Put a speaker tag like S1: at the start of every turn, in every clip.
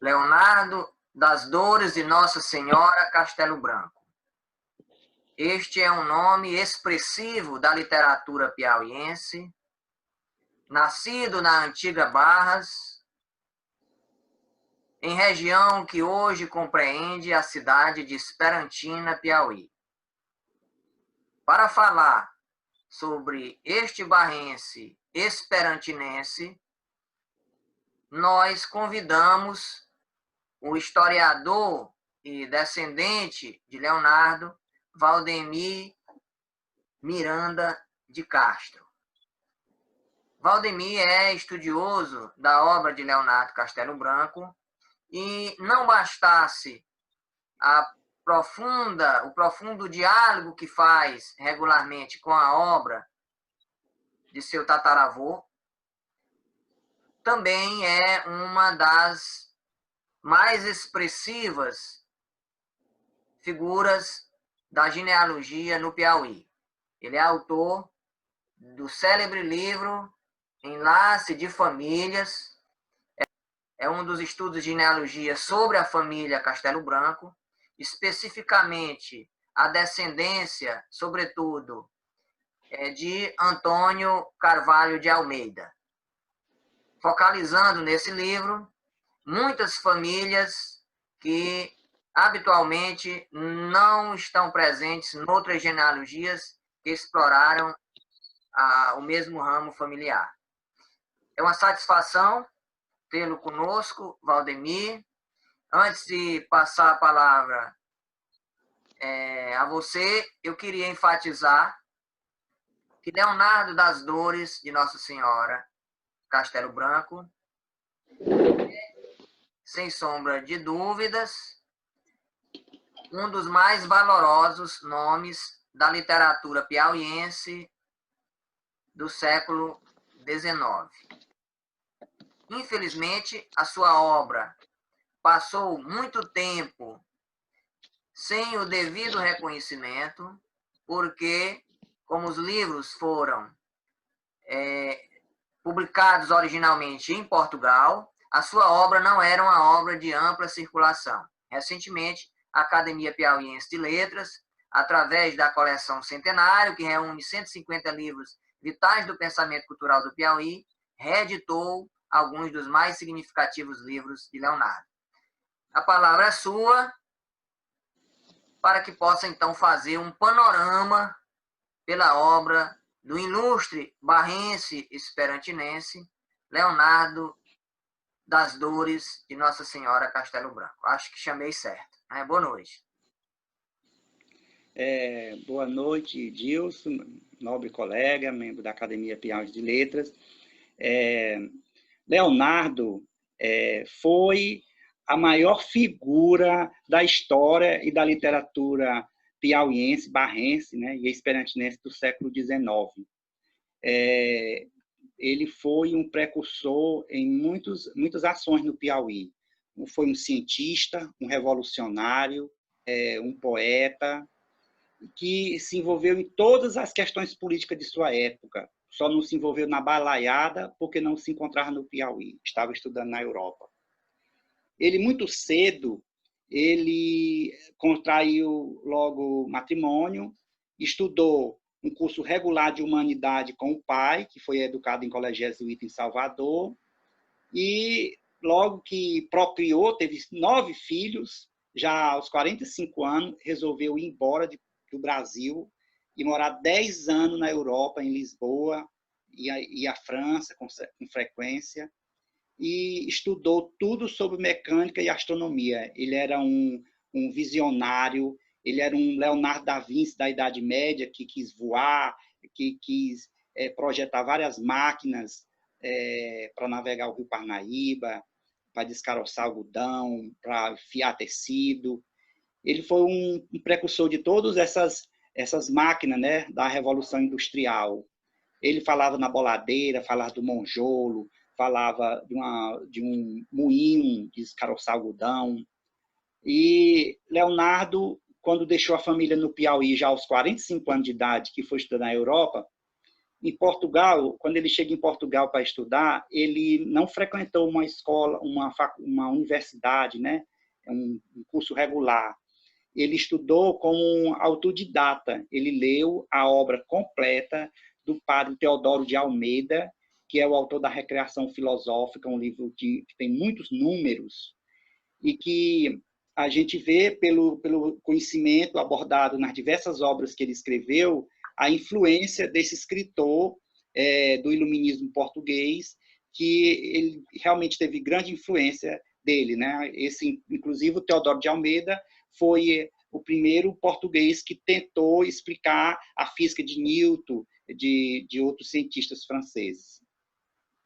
S1: Leonardo das Dores de Nossa Senhora Castelo Branco. Este é um nome expressivo da literatura piauiense, nascido na antiga Barras, em região que hoje compreende a cidade de Esperantina, Piauí. Para falar sobre este barrense esperantinense, nós convidamos o historiador e descendente de Leonardo, Valdemir Miranda de Castro. Valdemir é estudioso da obra de Leonardo Castelo Branco e não bastasse o profundo diálogo que faz regularmente com a obra de seu tataravô, também é uma das mais expressivas figuras da genealogia no Piauí. Ele é autor do célebre livro Enlace de Famílias, é um dos estudos de genealogia sobre a família Castelo Branco, especificamente a descendência, sobretudo, de Antônio Carvalho de Almeida. Focalizando nesse livro muitas famílias que habitualmente não estão presentes em outras genealogias que exploraram o mesmo ramo familiar. É uma satisfação tê-lo conosco, Valdemir. Antes de passar a palavra a você, eu queria enfatizar que Leonardo das Dores de Nossa Senhora Castelo Branco é, sem sombra de dúvidas, um dos mais valorosos nomes da literatura piauiense do século XIX. Infelizmente, a sua obra passou muito tempo sem o devido reconhecimento, porque, como os livros foram publicados originalmente em Portugal, a sua obra não era uma obra de ampla circulação. Recentemente, a Academia Piauiense de Letras, através da coleção Centenário, que reúne 150 livros vitais do pensamento cultural do Piauí, reeditou alguns dos mais significativos livros de Leonardo. A palavra é sua, para que possa, então, fazer um panorama pela obra do ilustre barrense esperantinense, Leonardo das Dores de Nossa Senhora Castelo Branco. Acho que chamei certo. Boa noite.
S2: Boa noite, Dilson, nobre colega, membro da Academia Piauiense de Letras. Leonardo foi a maior figura da história e da literatura piauiense, barrense, né, e esperantinense do século XIX. Ele foi um precursor em muitas ações no Piauí. Foi um cientista, um revolucionário, um poeta, que se envolveu em todas as questões políticas de sua época. Só não se envolveu na balaiada porque não se encontrava no Piauí, estava estudando na Europa. Ele, muito cedo, ele contraiu logo matrimônio, estudou um curso regular de humanidade com o pai, que foi educado em colégio jesuíta em Salvador, e logo que procriou, teve 9 filhos, já aos 45 anos, resolveu ir embora do Brasil e morar 10 anos na Europa, em Lisboa, e a França com frequência, e estudou tudo sobre mecânica e astronomia. Ele era um visionário, ele era um Leonardo da Vinci da Idade Média, que quis voar, que quis projetar várias máquinas para navegar o Rio Parnaíba, para descaroçar algodão, para fiar tecido. Ele foi um precursor de todas essas máquinas, né, da Revolução Industrial. Ele falava na boladeira, falava do monjolo, falava de um moinho de descaroçar algodão. E Leonardo, quando deixou a família no Piauí, já aos 45 anos de idade, que foi estudar na Europa, em Portugal, quando ele chega em Portugal para estudar, ele não frequentou uma escola, uma universidade, né? Um curso regular. Ele estudou como um autodidata. Ele leu a obra completa do padre Teodoro de Almeida, que é o autor da Recreação Filosófica, um livro que tem muitos números, e que a gente vê, pelo conhecimento abordado nas diversas obras que ele escreveu, a influência desse escritor do iluminismo português, que ele realmente teve grande influência dele, né? Inclusive, o Teodoro de Almeida foi o primeiro português que tentou explicar a física de Newton, de outros cientistas franceses.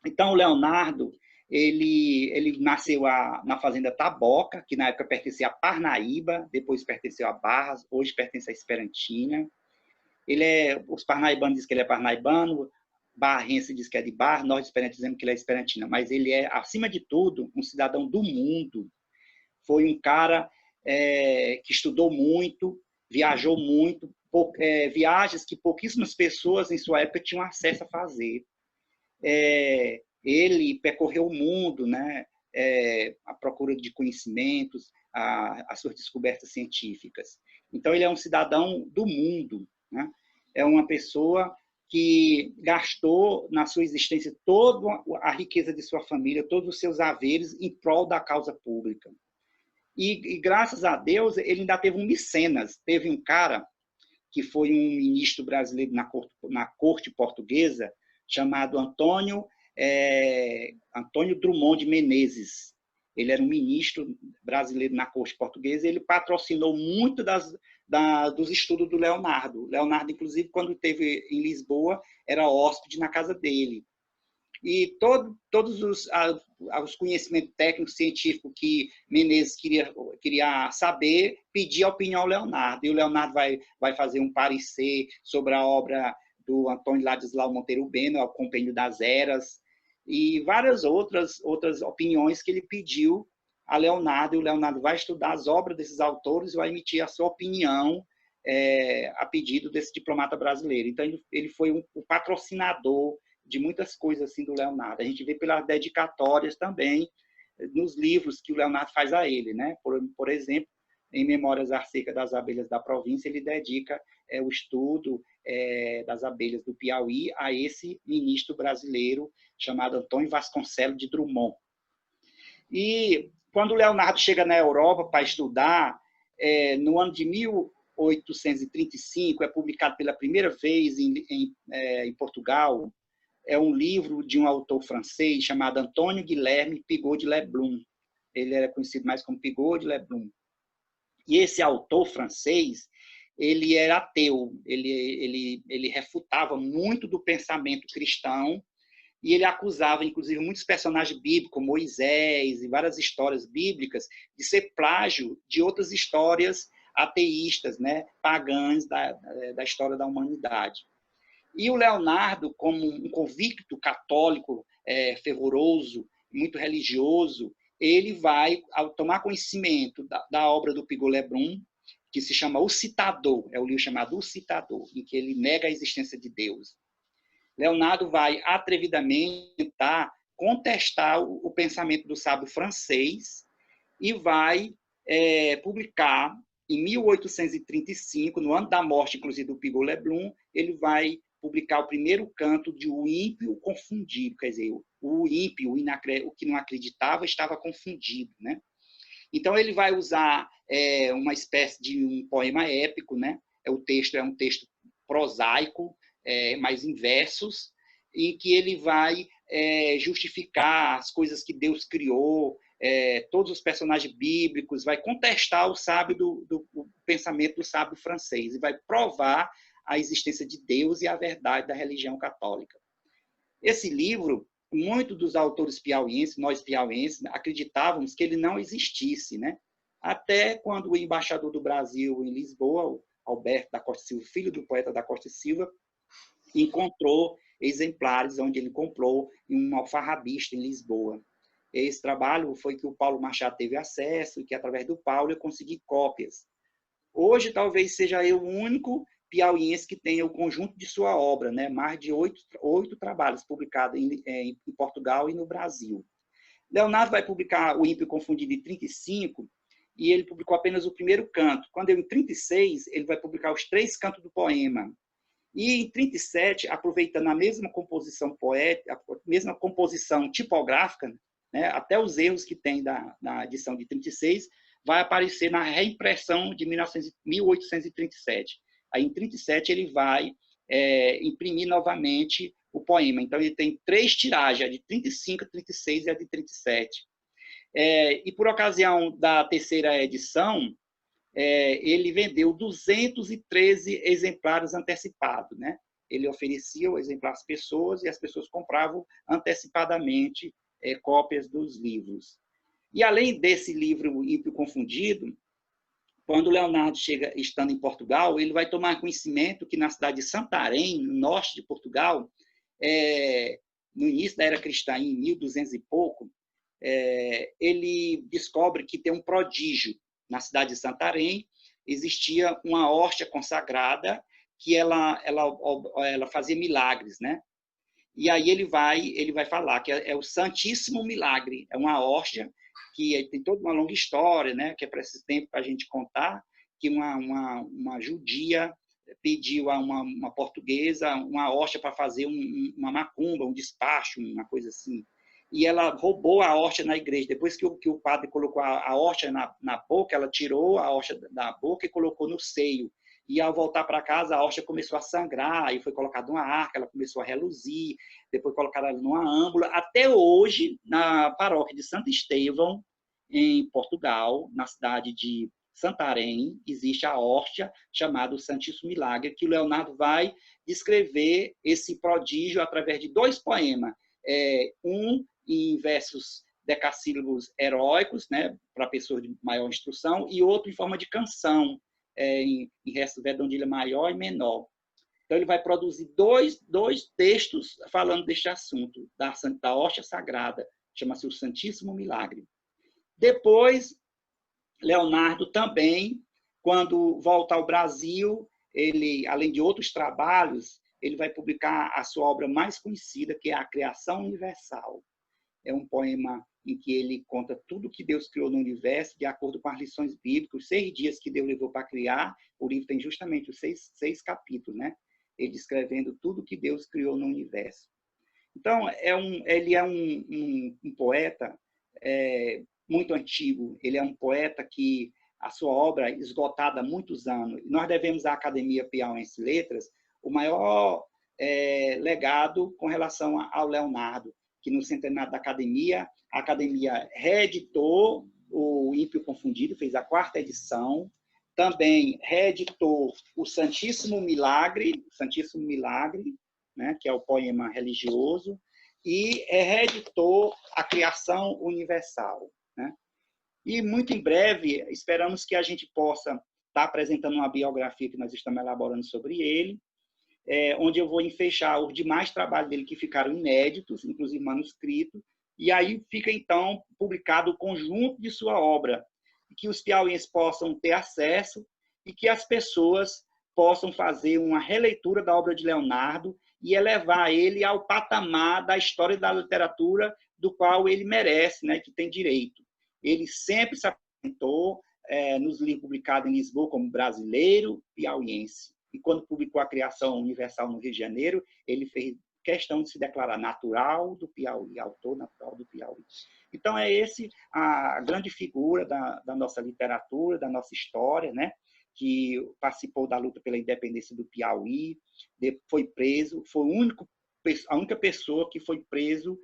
S2: Então, o Leonardo, ele nasceu na fazenda Taboca, que na época pertencia a Parnaíba, depois pertenceu a Barras, hoje pertence à Esperantina. Os parnaibanos dizem que ele é parnaibano, barrense diz que é de Barra, nós esperantistas dizemos que ele é esperantina, mas ele é, acima de tudo, um cidadão do mundo. Foi um cara que estudou muito, viajou muito, viagens que pouquíssimas pessoas em sua época tinham acesso a fazer. Ele percorreu o mundo, né, à procura de conhecimentos, as suas descobertas científicas. Então, ele é um cidadão do mundo, né? É uma pessoa que gastou na sua existência toda a riqueza de sua família, todos os seus haveres em prol da causa pública. E graças a Deus, ele ainda teve um mecenas. Teve um cara que foi um ministro brasileiro na corte portuguesa, chamado Antônio Drummond de Menezes. Ele era um ministro brasileiro na corte portuguesa e ele patrocinou muito dos estudos do Leonardo. Leonardo, inclusive, quando esteve em Lisboa, era hóspede na casa dele. E todos os conhecimentos técnicos, científicos que Menezes queria saber, pedia a opinião ao Leonardo. E o Leonardo vai fazer um parecer sobre a obra do Antônio Ladislau Monteiro Beno, o Compêndio das Eras, e várias outras opiniões que ele pediu a Leonardo. E o Leonardo vai estudar as obras desses autores e vai emitir a sua opinião a pedido desse diplomata brasileiro. Então, ele foi o patrocinador de muitas coisas assim do Leonardo. A gente vê pelas dedicatórias também nos livros que o Leonardo faz a ele, né? Por exemplo, em Memórias Acerca das Abelhas da Província, ele dedica o estudo das abelhas do Piauí a esse ministro brasileiro chamado Antônio Vasconcelos de Drummond. E quando o Leonardo chega na Europa para estudar, no ano de 1835, é publicado pela primeira vez em Portugal, é um livro de um autor francês chamado Antônio Guilherme Pigot de Lebrun. Ele era conhecido mais como Pigot de Lebrun. E esse autor francês, ele era ateu, ele refutava muito do pensamento cristão e ele acusava, inclusive, muitos personagens bíblicos, como Moisés e várias histórias bíblicas, de ser plágio de outras histórias ateístas, né, pagãs da história da humanidade. E o Leonardo, como um convicto católico fervoroso, muito religioso, ele vai, ao tomar conhecimento da obra do Pigot Lebrun, que se chama O Citador, é o livro chamado O Citador, em que ele nega a existência de Deus. Leonardo vai atrevidamente tentar contestar o pensamento do sábio francês e vai publicar, em 1835, no ano da morte, inclusive, do Pigot Lebrun, ele vai publicar o primeiro canto de O Ímpio Confundido, quer dizer, o ímpio, o que não acreditava, estava confundido, né? Então, ele vai usar uma espécie de um poema épico, né? O texto é um texto prosaico, mas em versos, em que ele vai justificar as coisas que Deus criou, todos os personagens bíblicos, vai contestar o sábio o pensamento do sábio francês e vai provar a existência de Deus e a verdade da religião católica. Esse livro, muitos dos autores piauienses, nós piauienses, acreditávamos que ele não existisse, né? Até quando o embaixador do Brasil em Lisboa, Alberto da Costa Silva, filho do poeta da Costa Silva, encontrou exemplares onde ele comprou em um alfarrabista em Lisboa. Esse trabalho foi que o Paulo Machado teve acesso e que, através do Paulo, eu consegui cópias. Hoje, talvez seja eu o único piauiense que tenha o conjunto de sua obra, né? Mais de oito trabalhos publicados em Portugal e no Brasil. Leonardo vai publicar o Ímpio Confundido em 35, e ele publicou apenas o primeiro canto. Quando em 36, ele vai publicar os 3 cantos do poema. E em 37, aproveitando a mesma composição poética, a mesma composição tipográfica, né? Até os erros que tem da edição de 36, vai aparecer na reimpressão de 1837. Aí, em 37, ele vai imprimir novamente o poema. Então, ele tem 3 tiragens, a de 35, 36 e a de 37. E, por ocasião da terceira edição, ele vendeu 213 exemplares antecipados, né? Ele oferecia o exemplar às pessoas e as pessoas compravam antecipadamente cópias dos livros. E, além desse livro Ímpio Confundido, quando Leonardo chega, estando em Portugal, ele vai tomar conhecimento que na cidade de Santarém, no norte de Portugal, no início da era cristã, em 1200 e pouco, ele descobre que tem um prodígio. Na cidade de Santarém existia uma hóstia consagrada que ela fazia milagres, né? E aí ele vai falar que é o Santíssimo Milagre, é uma hóstia que tem toda uma longa história, né? Que é para esse tempo para a gente contar, que uma judia pediu a uma portuguesa uma hóstia para fazer uma macumba, um despacho, uma coisa assim. E ela roubou a hóstia na igreja. Depois que o padre colocou a hóstia na boca, ela tirou a hóstia da boca e colocou no seio. E, ao voltar para casa, a hóstia começou a sangrar, e foi colocada uma arca, ela começou a reluzir, depois colocaram ela numa âmbula. Até hoje, na paróquia de Santo Estevão, em Portugal, na cidade de Santarém, existe a hóstia chamada o Santíssimo Milagre, que o Leonardo vai descrever esse prodígio através de 2 poemas. Um em versos decassílabos heróicos, né, para pessoas de maior instrução, e outro em forma de canção, em resto redondilha maior e menor. Então, ele vai produzir dois textos falando deste assunto, da hóstia sagrada, chama-se o Santíssimo Milagre. Depois, Leonardo também, quando volta ao Brasil, ele, além de outros trabalhos, ele vai publicar a sua obra mais conhecida, que é A Criação Universal. É um poema em que ele conta tudo que Deus criou no universo, de acordo com as lições bíblicas, os 6 dias que Deus levou para criar. O livro tem justamente os 6 capítulos, né? Ele descrevendo tudo que Deus criou no universo. Então, ele é um poeta muito antigo. Ele é um poeta que a sua obra é esgotada há muitos anos. Nós devemos à Academia Piauiense de Letras o maior legado com relação ao Leonardo, que no centenário da Academia, a Academia reeditou o Ímpio Confundido, fez a 4ª edição, também reeditou o Santíssimo Milagre, né, que é o poema religioso, e reeditou a Criação Universal, né? E muito em breve, esperamos que a gente possa estar apresentando uma biografia que nós estamos elaborando sobre ele, onde eu vou enfechar os demais trabalhos dele que ficaram inéditos, inclusive manuscritos, e aí fica, então, publicado o conjunto de sua obra, que os piauienses possam ter acesso e que as pessoas possam fazer uma releitura da obra de Leonardo e elevar ele ao patamar da história da literatura do qual ele merece, né, que tem direito. Ele sempre se apresentou nos livros publicados em Lisboa como brasileiro piauiense. E quando publicou A Criação Universal no Rio de Janeiro, ele fez questão de se declarar natural do Piauí, autor natural do Piauí. Então, é esse a grande figura da nossa literatura, da nossa história, né? Que participou da luta pela independência do Piauí, foi preso, foi a única pessoa que foi preso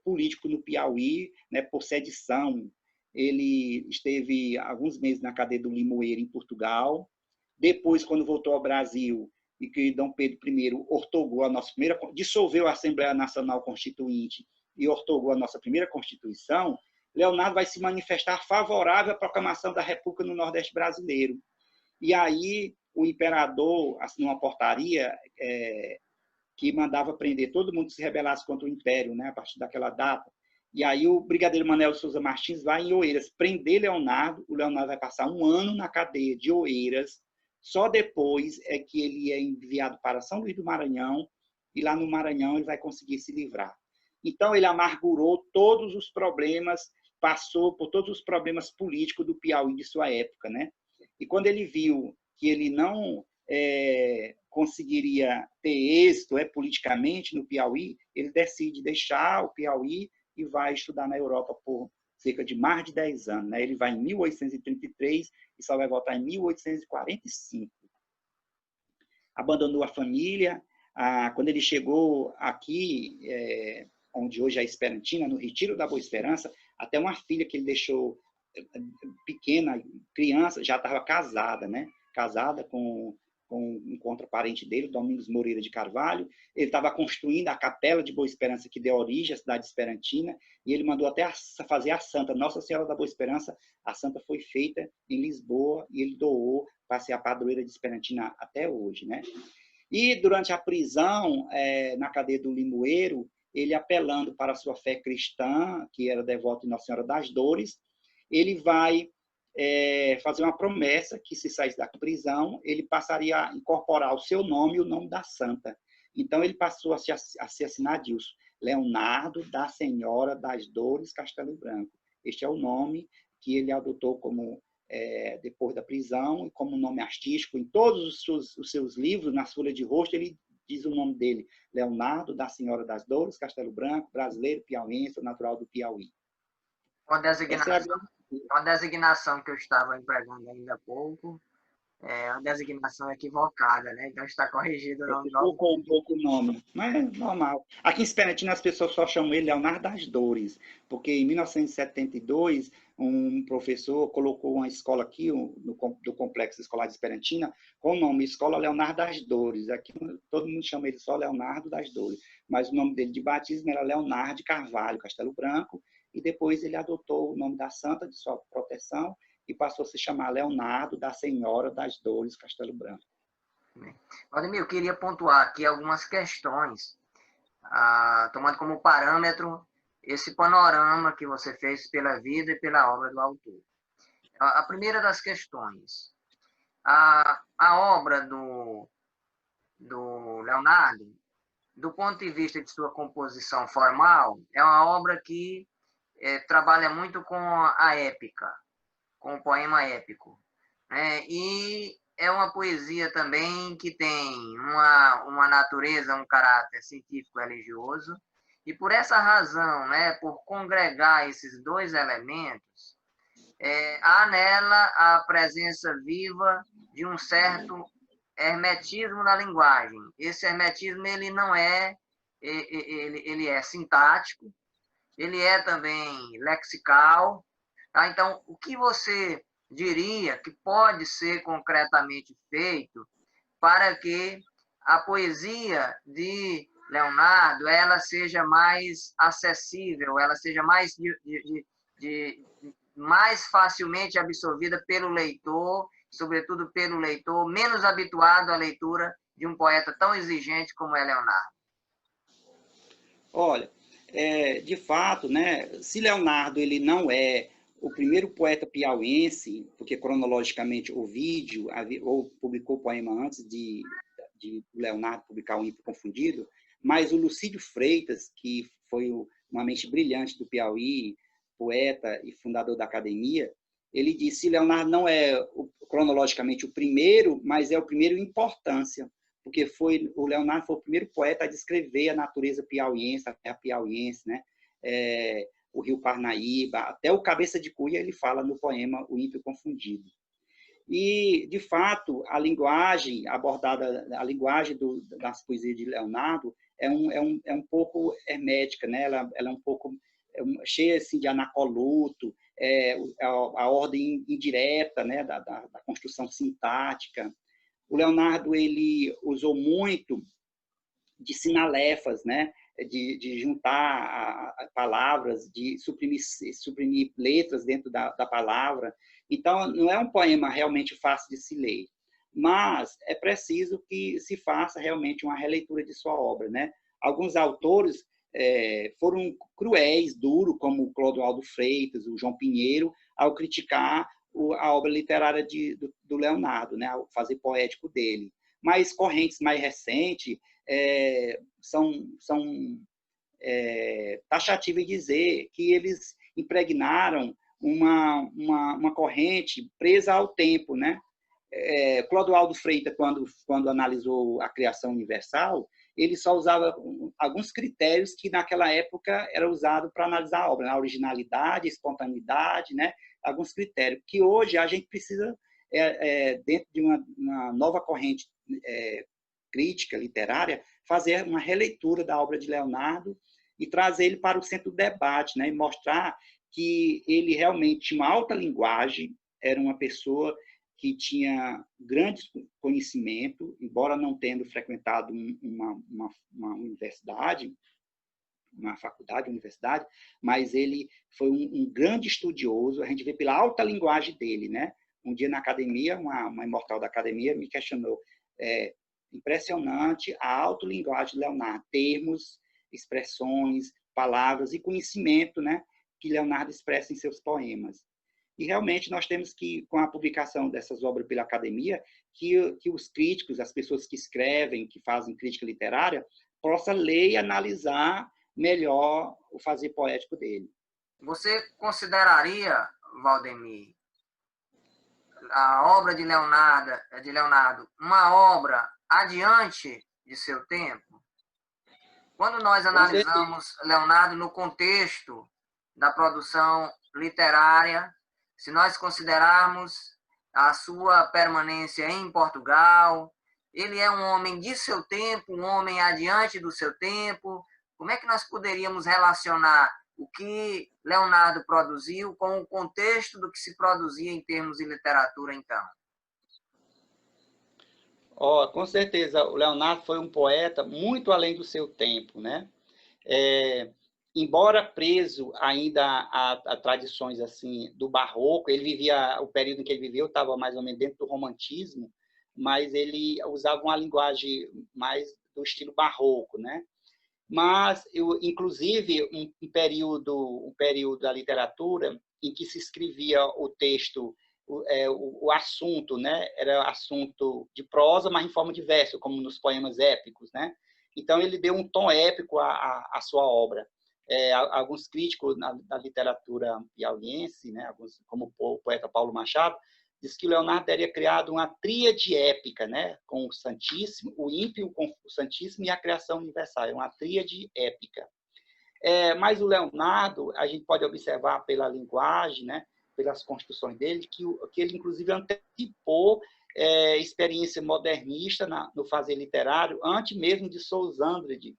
S2: político no Piauí, né, por sedição. Ele esteve alguns meses na cadeia do Limoeiro, em Portugal. Depois, quando voltou ao Brasil, e que Dom Pedro I ortogou a nossa primeira, dissolveu a Assembleia Nacional Constituinte e ortogou a nossa primeira Constituição, Leonardo vai se manifestar favorável à proclamação da República no Nordeste brasileiro. E aí o imperador assinou uma portaria que mandava prender todo mundo que se rebelasse contra o Império, né, a partir daquela data. E aí o brigadeiro Manuel de Souza Martins vai em Oeiras prender Leonardo. O Leonardo vai passar 1 ano na cadeia de Oeiras, Só depois é que ele é enviado para São Luís do Maranhão, e lá no Maranhão ele vai conseguir se livrar. Então, ele amargurou todos os problemas, passou por todos os problemas políticos do Piauí de sua época, né? E quando ele viu que ele não conseguiria ter êxito politicamente no Piauí, ele decide deixar o Piauí e vai estudar na Europa por cerca de mais de 10 anos. Né? Ele vai em 1833 e só vai voltar em 1845. Abandonou a família. Quando ele chegou aqui, onde hoje é a Esperantina, no Retiro da Boa Esperança, até uma filha que ele deixou pequena, criança, já estava casada, né? Casada com um contraparente dele, Domingos Moreira de Carvalho. Ele estava construindo a capela de Boa Esperança, que deu origem à cidade esperantina, e ele mandou até fazer a santa, Nossa Senhora da Boa Esperança. A santa foi feita em Lisboa, e ele doou para ser a padroeira de Esperantina até hoje, né? E durante a prisão, na cadeia do Limoeiro, ele apelando para a sua fé cristã, que era devoto de Nossa Senhora das Dores, ele vai fazer uma promessa que, se saísse da prisão, ele passaria a incorporar o seu nome e o nome da santa. Então, ele passou a se assinar disso, Leonardo da Senhora das Dores Castelo Branco. Este é o nome que ele adotou como depois da prisão, e como nome artístico. Em todos os seus livros, na folha de rosto, ele diz o nome dele, Leonardo da Senhora das Dores Castelo Branco, brasileiro, piauiense, natural do Piauí.
S1: Uma designação que eu estava empregando ainda há pouco, uma designação equivocada, né? Então está corrigido o nome.
S2: Equivocou um pouco o nome, mas é normal. Aqui em Esperantina as pessoas só chamam ele Leonardo das Dores, porque em 1972 um professor colocou uma escola aqui do Complexo Escolar de Esperantina com o nome Escola Leonardo das Dores. Aqui todo mundo chama ele só Leonardo das Dores, mas o nome dele de batismo era Leonardo de Carvalho, Castelo Branco, e depois ele adotou o nome da santa de sua proteção e passou a se chamar Leonardo da Senhora das Dores Castelo Branco.
S1: Valdemir, eu queria pontuar aqui algumas questões, tomando como parâmetro esse panorama que você fez pela vida e pela obra do autor. A primeira das questões, a obra do Leonardo, do ponto de vista de sua composição formal, é uma obra que trabalha muito com a épica, com o poema épico, né? E é uma poesia também que tem uma natureza, um caráter científico religioso, e por essa razão, né, por congregar esses dois elementos, há nela a presença viva de um certo hermetismo na linguagem. Esse hermetismo ele não ele é sintático, ele é também lexical, tá? Então, o que você diria que pode ser concretamente feito para que a poesia de Leonardo ela seja mais acessível, ela seja mais mais facilmente absorvida pelo leitor, sobretudo pelo leitor menos habituado à leitura de um poeta tão exigente como é Leonardo?
S2: Olha, de fato, né, se Leonardo ele não é o primeiro poeta piauiense, porque cronologicamente Ovídio ou publicou o poema antes de Leonardo publicar o Ímpio Confundido, mas o Lucídio Freitas, que foi uma mente brilhante do Piauí, poeta e fundador da academia, ele disse: Leonardo não é cronologicamente o primeiro, mas é o primeiro em importância, porque o Leonardo foi o primeiro poeta a descrever a natureza piauiense, a terra piauiense, né? O rio Parnaíba, até o Cabeça de Cuia ele fala no poema O Ímpio Confundido. E, de fato, a linguagem abordada, a linguagem das poesias de Leonardo é um pouco hermética, né? Ela é um pouco cheia assim, de anacoluto, a ordem indireta, né? da construção sintática. O Leonardo ele usou muito de sinalefas, né? de juntar palavras, de suprimir letras dentro da palavra. Então, não é um poema realmente fácil de se ler, mas é preciso que se faça realmente uma releitura de sua obra, né? Alguns autores foram cruéis, duros, como o Clodoaldo Freitas, o João Pinheiro, ao criticar a obra literária do Leonardo, né, o fazer poético dele. Mas correntes mais recentes são taxativas em dizer que eles impregnaram uma corrente presa ao tempo, né? Clodoaldo Freitas, quando analisou a criação universal, ele só usava alguns critérios que naquela época era usado para analisar a obra, né? A originalidade, a espontaneidade, né? Alguns critérios que hoje a gente precisa, dentro de uma nova corrente crítica literária, fazer uma releitura da obra de Leonardo e trazer ele para o centro do debate, né? E mostrar que ele realmente tinha uma alta linguagem, era uma pessoa que tinha grande conhecimento, embora não tendo frequentado uma universidade, uma faculdade, uma universidade, mas ele foi um grande estudioso, a gente vê pela alta linguagem dele, né? Um dia na academia, uma imortal da academia me questionou, impressionante a alta linguagem de Leonardo, termos, expressões, palavras e conhecimento, né? Que Leonardo expressa em seus poemas. E realmente nós temos que, com a publicação dessas obras pela academia, que os críticos, as pessoas que escrevem, que fazem crítica literária, possam ler e analisar melhor o fazer poético dele.
S1: Você consideraria, Valdemir, a obra de Leonardo uma obra adiante de seu tempo? Quando nós analisamos Leonardo no contexto da produção literária, se nós considerarmos a sua permanência em Portugal, ele é um homem de seu tempo, um homem adiante do seu tempo. Como é que nós poderíamos relacionar o que Leonardo produziu com o contexto do que se produzia em termos de literatura, então?
S2: Com certeza, o Leonardo foi um poeta muito além do seu tempo, né? Embora preso ainda a tradições assim do barroco, ele vivia, o período em que ele viveu estava mais ou menos dentro do romantismo, mas ele usava uma linguagem mais do estilo barroco, né? Mas, inclusive, um período da literatura em que se escrevia o texto, o assunto, né? Era assunto de prosa, mas em forma de verso, como nos poemas épicos, né? Então, ele deu um tom épico à sua obra. Alguns críticos da literatura piauiense, né? Como o poeta Paulo Machado, diz que Leonardo teria criado uma tríade épica, né? Com o Santíssimo, o ímpio com o Santíssimo e a criação universal, uma tríade épica. Mas o Leonardo, a gente pode observar pela linguagem, né? Pelas construções dele, que ele inclusive antecipou experiência modernista no fazer literário, antes mesmo de Sousandrede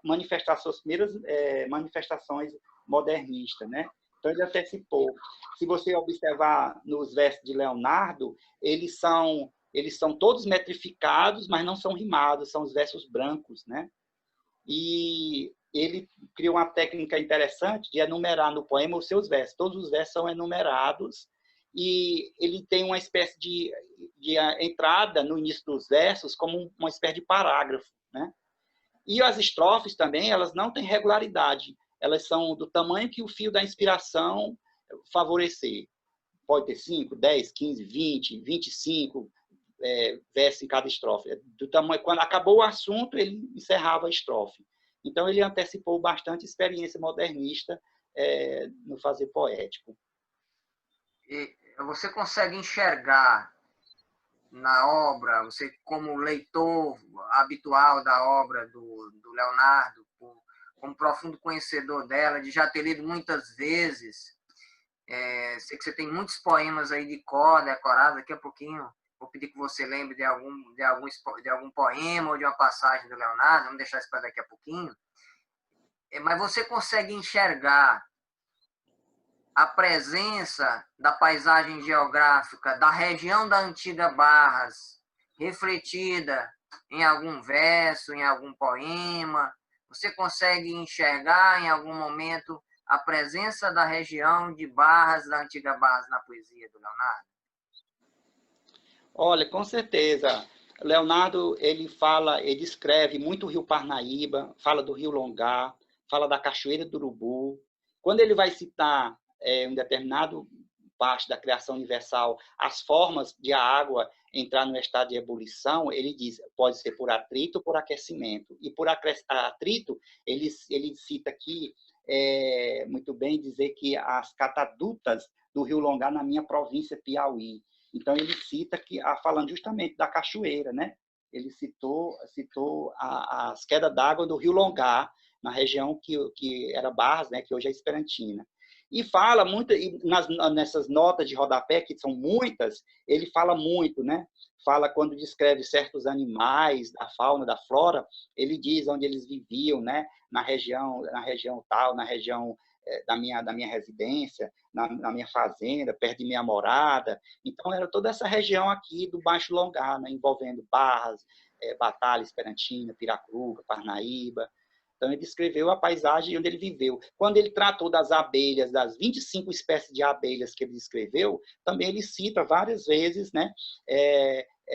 S2: manifestar suas primeiras manifestações modernistas, né? Então, ele antecipou. Se você observar nos versos de Leonardo, eles são todos metrificados, mas não são rimados, são os versos brancos, né? E ele criou uma técnica interessante de enumerar no poema os seus versos. Todos os versos são enumerados e ele tem uma espécie de entrada no início dos versos como uma espécie de parágrafo, né? E as estrofes também, elas não têm regularidade. Elas são do tamanho que o fio da inspiração favorecer. Pode ter 5, 10, 15, 20, 25 versos em cada estrofe. Do tamanho, quando acabou o assunto, ele encerrava a estrofe. Então, ele antecipou bastante experiência modernista no fazer poético.
S1: E você consegue enxergar na obra, você como leitor habitual da obra do Leonardo, como profundo conhecedor dela, de já ter lido muitas vezes, sei que você tem muitos poemas aí de cor, decorado, daqui a pouquinho vou pedir que você lembre de algum poema ou de uma passagem do Leonardo, vamos deixar isso para daqui a pouquinho. Mas você consegue enxergar a presença da paisagem geográfica da região da antiga Barras refletida em algum verso, em algum poema? Você consegue enxergar em algum momento a presença da região de Barras, da antiga Barras, na poesia do Leonardo?
S2: Olha, com certeza. Leonardo, ele descreve muito o Rio Parnaíba, fala do Rio Longá, fala da Cachoeira do Urubu. Quando ele vai citar um determinado parte da criação universal, as formas de a água entrar no estado de ebulição, ele diz, pode ser por atrito ou por aquecimento. E por atrito, ele cita aqui, muito bem, dizer que as catadutas do Rio Longá, na minha província, Piauí. Então, ele cita que, falando justamente da cachoeira, né? Ele citou as quedas d'água do Rio Longá, na região que era Barras, né? Que hoje é Esperantina. E fala muito, nessas notas de rodapé, que são muitas, ele fala muito, né? Fala quando descreve certos animais, da fauna, da flora, ele diz onde eles viviam, né? Na região tal, na região da minha residência, na minha fazenda, perto de minha morada. Então, era toda essa região aqui do Baixo Longá, né? Envolvendo Barras, Batalha, Esperantina, Piracruba, Parnaíba. Então, ele descreveu a paisagem onde ele viveu. Quando ele tratou das abelhas, das 25 espécies de abelhas que ele descreveu, também ele cita várias vezes, né,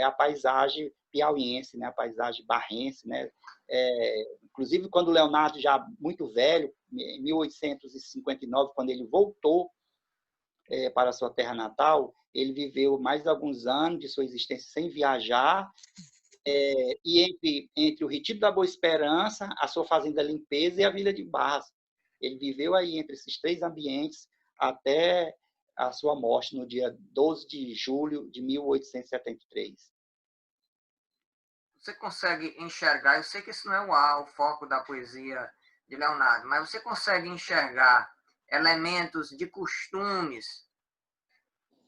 S2: a paisagem piauiense, né, a paisagem barrense. Né, inclusive, quando o Leonardo, já muito velho, em 1859, quando ele voltou para a sua terra natal, ele viveu mais alguns anos de sua existência sem viajar, e entre o Retiro da Boa Esperança, a sua fazenda Limpeza e a Vila de Barras. Ele viveu aí entre esses três ambientes até a sua morte no dia 12 de julho de 1873.
S1: Você consegue enxergar, eu sei que isso não é o foco da poesia de Leonardo, mas você consegue enxergar elementos de costumes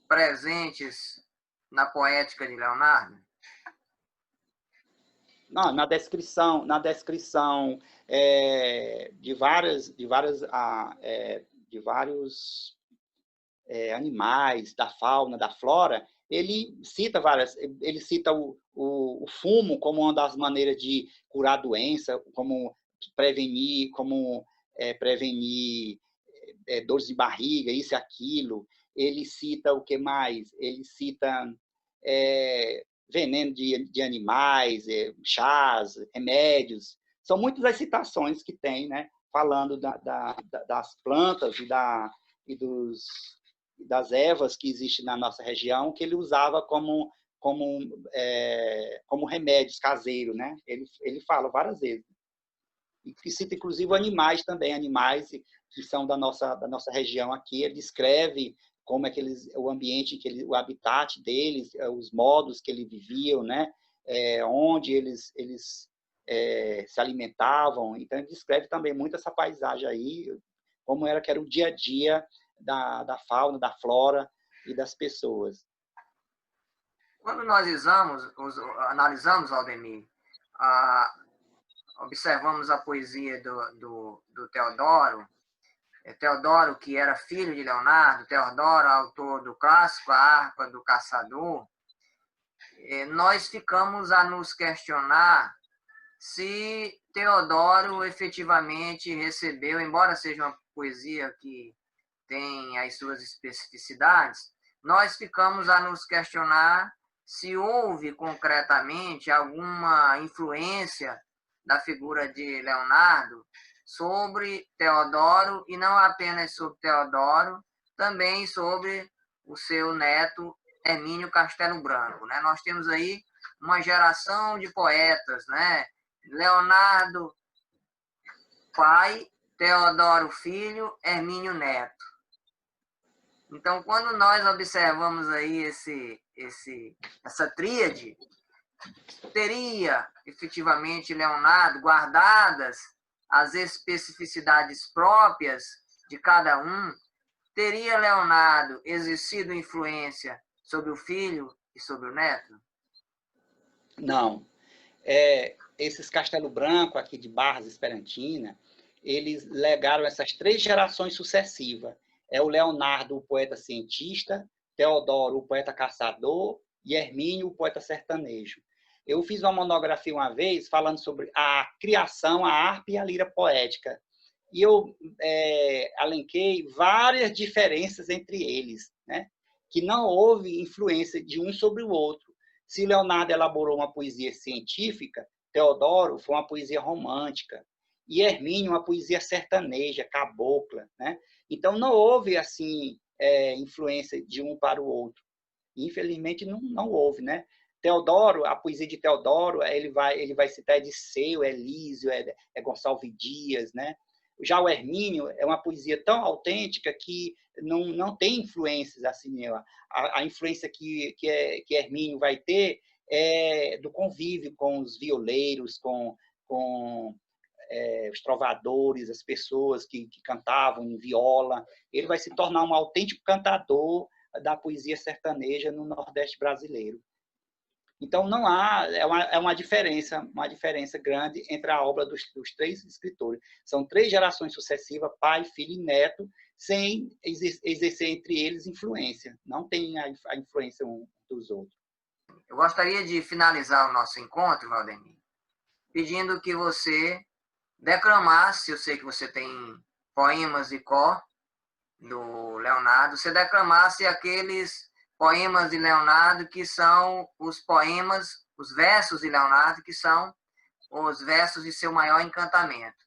S1: presentes na poética de Leonardo?
S2: Não, na descrição de vários animais, da fauna, da flora, ele cita o fumo como uma das maneiras de curar doença, como prevenir dores de barriga, isso e aquilo. Ele cita o que mais? Ele cita veneno de animais, chás, remédios. São muitas as citações que tem, né, falando das plantas das ervas que existem na nossa região, que ele usava como remédios caseiros, né? Ele fala várias vezes. E cita, inclusive, animais também, animais que são da nossa região aqui. Ele descreve como é que o ambiente, o habitat deles, os modos que eles viviam, né? Onde eles se alimentavam. Então, ele descreve também muito essa paisagem aí, como que era o dia a dia da fauna, da flora e das pessoas.
S1: Quando nós analisamos, Aldemir, observamos a poesia do Teodoro, Teodoro, que era filho de Leonardo, Teodoro, autor do clássico A Harpa do Caçador, nós ficamos a nos questionar se Teodoro efetivamente recebeu, embora seja uma poesia que tem as suas especificidades, nós ficamos a nos questionar se houve concretamente alguma influência da figura de Leonardo sobre Teodoro, e não apenas sobre Teodoro, também sobre o seu neto Hermínio Castelo Branco. Né? Nós temos aí uma geração de poetas, né? Leonardo pai, Teodoro filho, Hermínio neto. Então, quando nós observamos aí essa tríade, teria efetivamente Leonardo, guardadas as especificidades próprias de cada um, teria Leonardo exercido influência sobre o filho e sobre o neto?
S2: Não. Esses Castelo Branco aqui de Barras, Esperantina, eles legaram essas três gerações sucessivas. O Leonardo, o poeta cientista, Teodoro, o poeta caçador, e Hermínio, o poeta sertanejo. Eu fiz uma monografia uma vez falando sobre a criação, a harpa e a lira poética. E eu alenquei várias diferenças entre eles, né? Que não houve influência de um sobre o outro. Se Leonardo elaborou uma poesia científica, Teodoro foi uma poesia romântica. E Hermínio, uma poesia sertaneja, cabocla, né? Então, não houve assim influência de um para o outro. Infelizmente, não houve, né? Teodoro, a poesia de Teodoro, ele vai citar Ediceu, Elísio, Gonçalves Dias, né? Já o Hermínio é uma poesia tão autêntica que não tem influências assim. A influência que Hermínio vai ter é do convívio com os violeiros, com os trovadores, as pessoas que cantavam em viola. Ele vai se tornar um autêntico cantador da poesia sertaneja no Nordeste brasileiro. Então, não há, uma diferença grande entre a obra dos três escritores. São 3 gerações sucessivas, pai, filho e neto, sem exercer entre eles influência. Não tem a influência um dos outros.
S1: Eu gostaria de finalizar o nosso encontro, Valdemir, pedindo que você declamasse, eu sei que você tem poemas de cor do Leonardo, você declamasse aqueles poemas de Leonardo que são os poemas, os versos de Leonardo que são os versos de seu maior encantamento.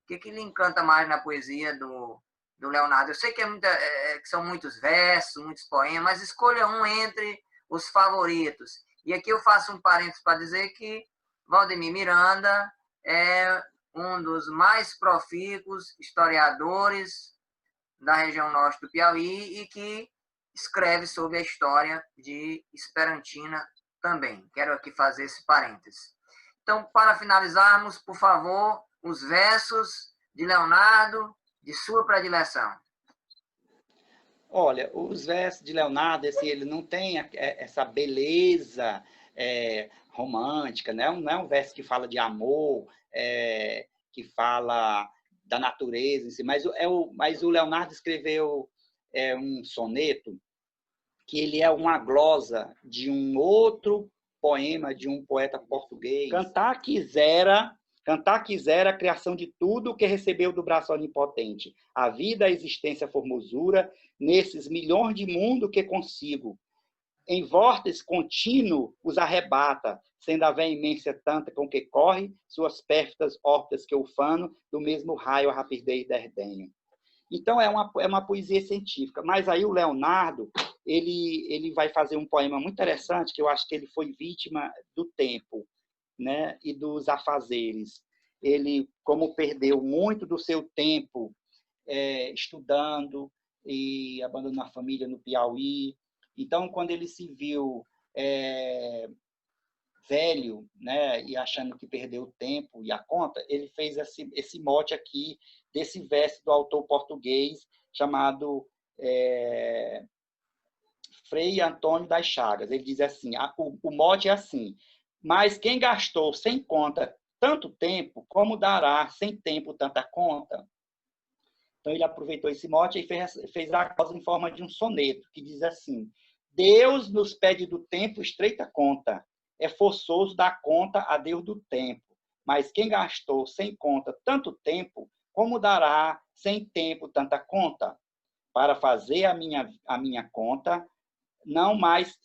S1: O que lhe encanta mais na poesia do Leonardo? Eu sei que, que são muitos versos, muitos poemas, mas escolha um entre os favoritos. E aqui eu faço um parênteses para dizer que Valdemir Miranda é um dos mais profícuos historiadores da região norte do Piauí e que escreve sobre a história de Esperantina também. Quero aqui fazer esse parênteses. Então, para finalizarmos, por favor, os versos de Leonardo, de sua predileção.
S2: Olha, os versos de Leonardo, assim, ele não tem essa beleza romântica, né? Não é um verso que fala de amor, que fala da natureza, assim, mas o Leonardo escreveu um soneto que ele é uma glosa de um outro poema de um poeta português. Cantar quisera a criação de tudo o que recebeu do braço onipotente. A vida, a existência, a formosura, nesses milhões de mundo que consigo. Em vórtice contínuo os arrebata, sendo a veemência tanta com que corre, suas pérfidas órbitas que ufano, do mesmo raio a rapidez derdenho. Então, é uma poesia científica. Mas aí o Leonardo, ele vai fazer um poema muito interessante, que eu acho que ele foi vítima do tempo, né, e dos afazeres. Ele, como perdeu muito do seu tempo estudando e abandonou a família no Piauí, então, quando ele se viu velho, né, e achando que perdeu o tempo e a conta, ele fez esse mote aqui desse verso do autor português chamado Frei Antônio das Chagas. Ele diz assim, o mote é assim: mas quem gastou sem conta tanto tempo, como dará sem tempo tanta conta? Então, ele aproveitou esse mote e fez a causa em forma de um soneto, que diz assim: Deus nos pede do tempo estreita conta, é forçoso dar conta a Deus do tempo, mas quem gastou sem conta tanto tempo, como dará sem tempo tanta conta? Para fazer a minha conta, não mais,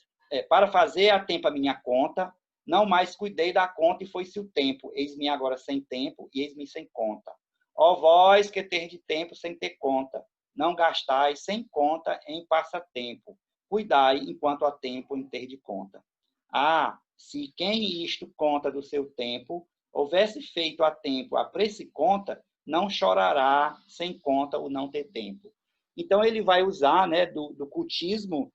S2: para fazer a tempo a minha conta, não mais cuidei da conta e foi-se o tempo, eis-me agora sem tempo e eis-me sem conta. Ó vós que terdes tempo sem ter conta, não gastais sem conta em passatempo, cuidai enquanto há tempo em ter de conta. Ah, se quem isto conta do seu tempo, houvesse feito a tempo a preço e conta, não chorará sem conta o não ter tempo. Então, ele vai usar, né, do cultismo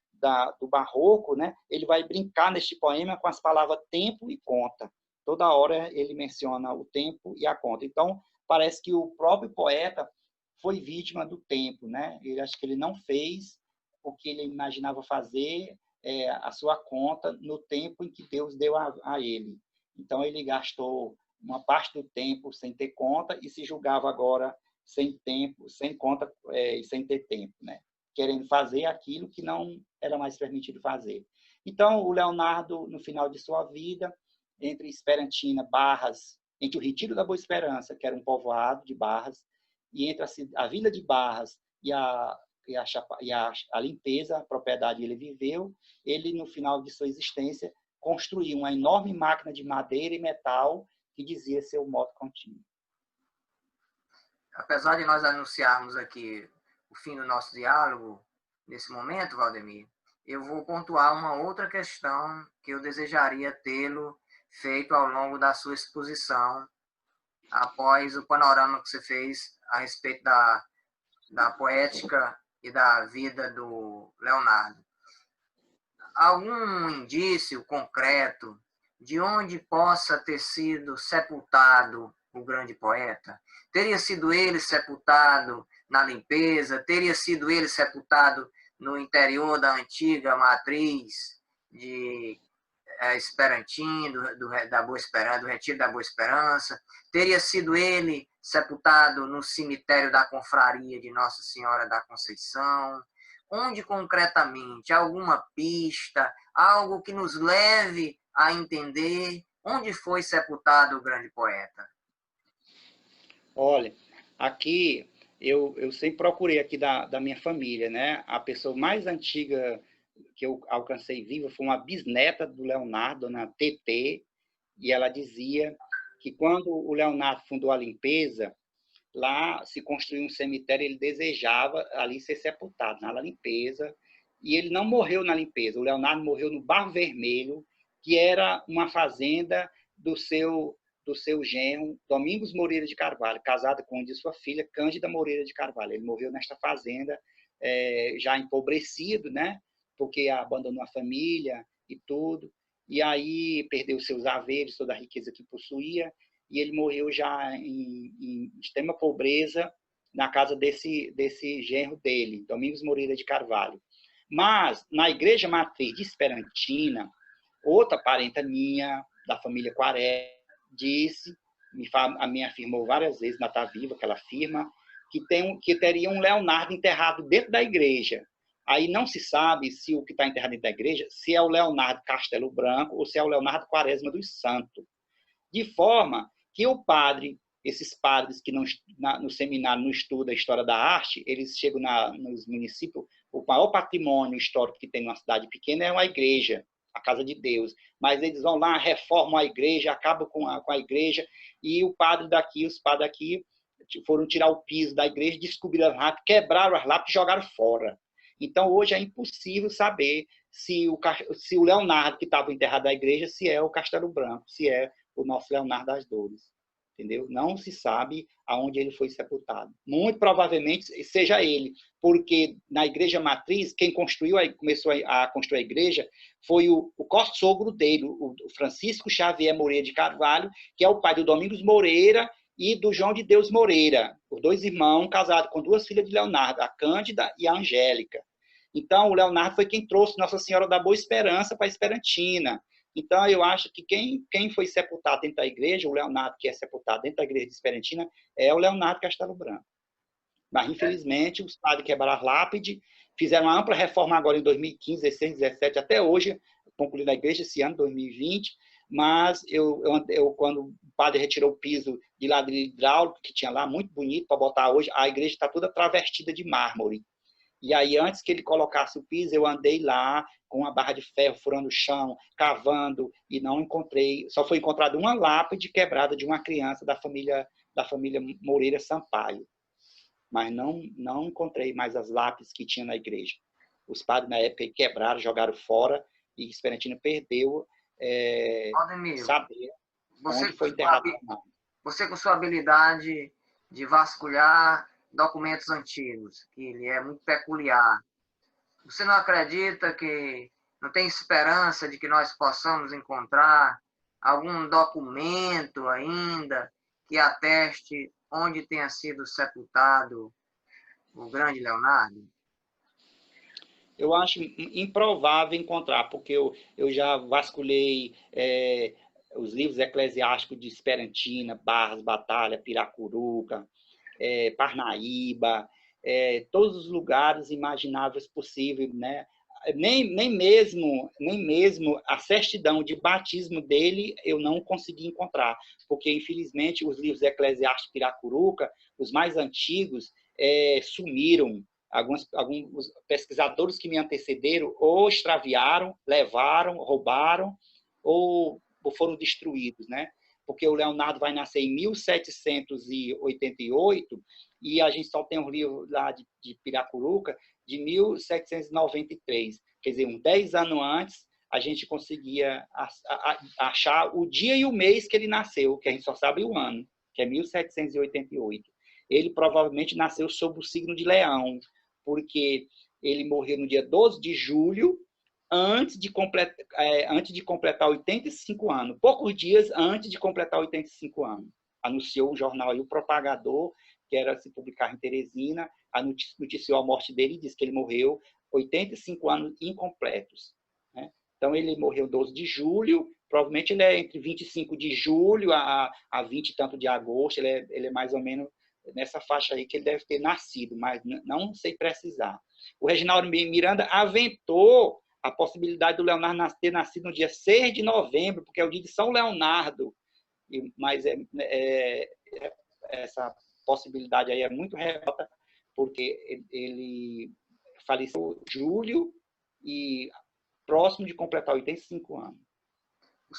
S2: do barroco, né, ele vai brincar neste poema com as palavras tempo e conta. Toda hora ele menciona o tempo e a conta. Então, parece que o próprio poeta foi vítima do tempo, né? Ele acho que ele não fez o que ele imaginava fazer, a sua conta no tempo em que Deus deu a ele. Então, ele gastou uma parte do tempo sem ter conta e se julgava agora sem tempo, sem conta e sem ter tempo, né? Querendo fazer aquilo que não era mais permitido fazer. Então, o Leonardo, no final de sua vida, entre Esperantina, Barras, entre o Retiro da Boa Esperança, que era um povoado de Barras, e entre a vila de Barras e a Limpeza, a propriedade que ele viveu, ele, no final de sua existência, construiu uma enorme máquina de madeira e metal que dizia ser o moto contínuo.
S1: Apesar de nós anunciarmos aqui o fim do nosso diálogo nesse momento, Valdemir, eu vou pontuar uma outra questão que eu desejaria tê-lo feito ao longo da sua exposição, após o panorama que você fez a respeito da poética e da vida do Leonardo. Algum indício concreto de onde possa ter sido sepultado o grande poeta? Teria sido ele sepultado na limpeza? Teria sido ele sepultado no interior da antiga matriz de Esperantim, da Boa Esperança, do Retiro da Boa Esperança? Teria sido ele sepultado no cemitério da Confraria de Nossa Senhora da Conceição? Onde concretamente? Alguma pista? Algo que nos leve a entender onde foi sepultado o grande poeta?
S2: Olha, aqui eu sempre procurei aqui da minha família, né? A pessoa mais antiga que eu alcancei viva foi uma bisneta do Leonardo, dona TT, e ela dizia que quando o Leonardo fundou a limpeza, lá se construiu um cemitério, ele desejava ali ser sepultado, na limpeza, e ele não morreu na limpeza. O Leonardo morreu no Barro Vermelho, que era uma fazenda do seu genro, Domingos Moreira de Carvalho, casado com de sua filha, Cândida Moreira de Carvalho. Ele morreu nesta fazenda, já empobrecido, né? Porque abandonou a família e tudo, e aí perdeu seus haveres, toda a riqueza que possuía, e ele morreu já em extrema pobreza na casa desse genro dele, Domingos Moreira de Carvalho. Mas, na igreja matriz de Esperantina, outra parenta minha, da família Quaré, me afirmou várias vezes, ainda está viva, que ela afirma, que teria um Leonardo enterrado dentro da igreja. Aí não se sabe se o que está enterrado dentro da igreja, se é o Leonardo Castelo Branco ou se é o Leonardo Quaresma dos Santos. De forma que o padre, esses padres que no seminário não estudam a história da arte, eles chegam nos municípios, o maior patrimônio histórico que tem numa cidade pequena é uma igreja, a Casa de Deus. Mas eles vão lá, reformam a igreja, acabam com a igreja, e os padres daqui foram tirar o piso da igreja, descobriram as lápides, quebraram as lápides e jogaram fora. Então, hoje é impossível saber se o Leonardo, que estava enterrado na igreja, se é o Castelo Branco, se é o nosso Leonardo das Dores. Entendeu? Não se sabe aonde ele foi sepultado. Muito provavelmente seja ele, porque na igreja matriz, quem começou a construir a igreja foi o co-sogro dele, o Francisco Xavier Moreira de Carvalho, que é o pai do Domingos Moreira e do João de Deus Moreira, os dois irmãos casados com duas filhas de Leonardo, a Cândida e a Angélica. Então, o Leonardo foi quem trouxe Nossa Senhora da Boa Esperança para a Esperantina. Então, eu acho que quem foi sepultado dentro da igreja, o Leonardo que é sepultado dentro da igreja de Esperantina, é o Leonardo Castelo Branco. Mas, infelizmente, os padres quebraram as lápides, fizeram uma ampla reforma agora em 2015, 16, 17, até hoje, concluindo a igreja esse ano, 2020, mas quando o padre retirou o piso de ladrilho hidráulico, que tinha lá, muito bonito para botar hoje, a igreja está toda travestida de mármore. E aí, antes que ele colocasse o piso, eu andei lá com uma barra de ferro, furando o chão, cavando, e não encontrei, só foi encontrada uma lápide quebrada de uma criança da família Moreira Sampaio. Mas não encontrei mais as lápides que tinha na igreja. Os padres, na época, quebraram, jogaram fora, e Esperantina perdeu saber onde foi enterrado.
S1: Você, com sua habilidade de vasculhar documentos antigos, que ele é muito peculiar, você não acredita que não tem esperança de que nós possamos encontrar algum documento ainda que ateste onde tenha sido sepultado o grande Leonardo?
S2: Eu acho improvável encontrar, porque eu já vasculhei os livros eclesiásticos de Esperantina, Barras, Batalha, Piracuruca, Parnaíba, todos os lugares imagináveis possíveis, né? Nem mesmo a certidão de batismo dele eu não consegui encontrar, porque, infelizmente, os livros eclesiásticos de Piracuruca, os mais antigos, sumiram. Alguns pesquisadores que me antecederam ou extraviaram, levaram, roubaram ou foram destruídos, né? porque o Leonardo vai nascer em 1788 e a gente só tem um livro lá de Piracuruca de 1793. Quer dizer, 10 anos antes, a gente conseguia achar o dia e o mês que ele nasceu, que a gente só sabe o ano, que é 1788. Ele provavelmente nasceu sob o signo de Leão, porque ele morreu no dia 12 de julho, antes de completar 85 anos, poucos dias antes de completar 85 anos. Anunciou o jornal aí, o Propagador, que era se publicar em Teresina, noticiou a morte dele e disse que ele morreu 85 anos incompletos. Né? Então, ele morreu 12 de julho, provavelmente ele é entre 25 de julho a 20 e tanto de agosto, ele é mais ou menos nessa faixa aí que ele deve ter nascido, mas não sei precisar. O Reginaldo Miranda aventou a possibilidade do Leonardo ter nascido no dia 6 de novembro, porque é o dia de São Leonardo, mas essa possibilidade aí é muito remota, porque ele faleceu em julho e próximo de completar 85 anos.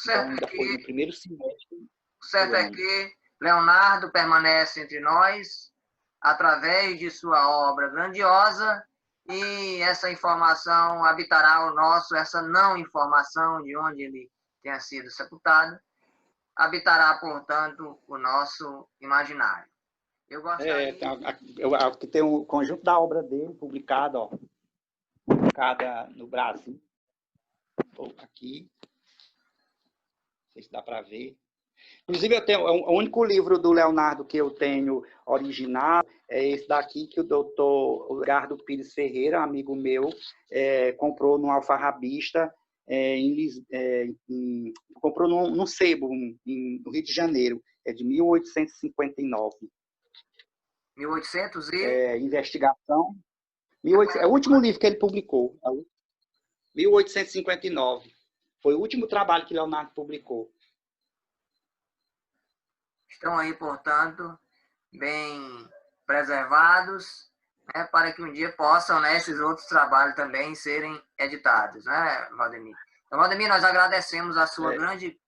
S2: Então, ainda foi no primeiro semestre.
S1: O certo é que Leonardo permanece entre nós através de sua obra grandiosa, e essa informação habitará essa não informação de onde ele tenha sido sepultado, habitará, portanto, o nosso imaginário. Eu gostaria...
S2: tem um conjunto da obra dele publicada no Brasil. Aqui. Não sei se dá para ver. Inclusive, eu tenho o único livro do Leonardo que eu tenho original é esse daqui, que o doutor Gardo Pires Ferreira, amigo meu, comprou no Alfarrabista, comprou num sebo, no Rio de Janeiro, é de 1859.
S1: 1800 e...
S2: Investigação. É o último livro que ele publicou. 1859. Foi o último trabalho que Leonardo publicou.
S1: Estão aí, portanto, bem preservados, né, para que um dia possam, né, esses outros trabalhos também serem editados, né, Valdemir? Então, Valdemir, nós agradecemos a sua grande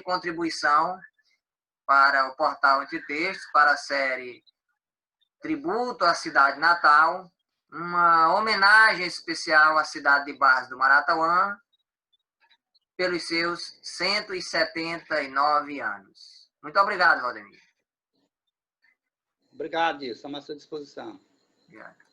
S1: contribuição para o portal Entre Textos, para a série Tributo à Cidade Natal, uma homenagem especial à cidade de Barras do Maratauã, pelos seus 179 anos. Muito obrigado, Valdemir.
S2: Obrigado, Dilson. Estamos à sua disposição.
S1: Obrigado.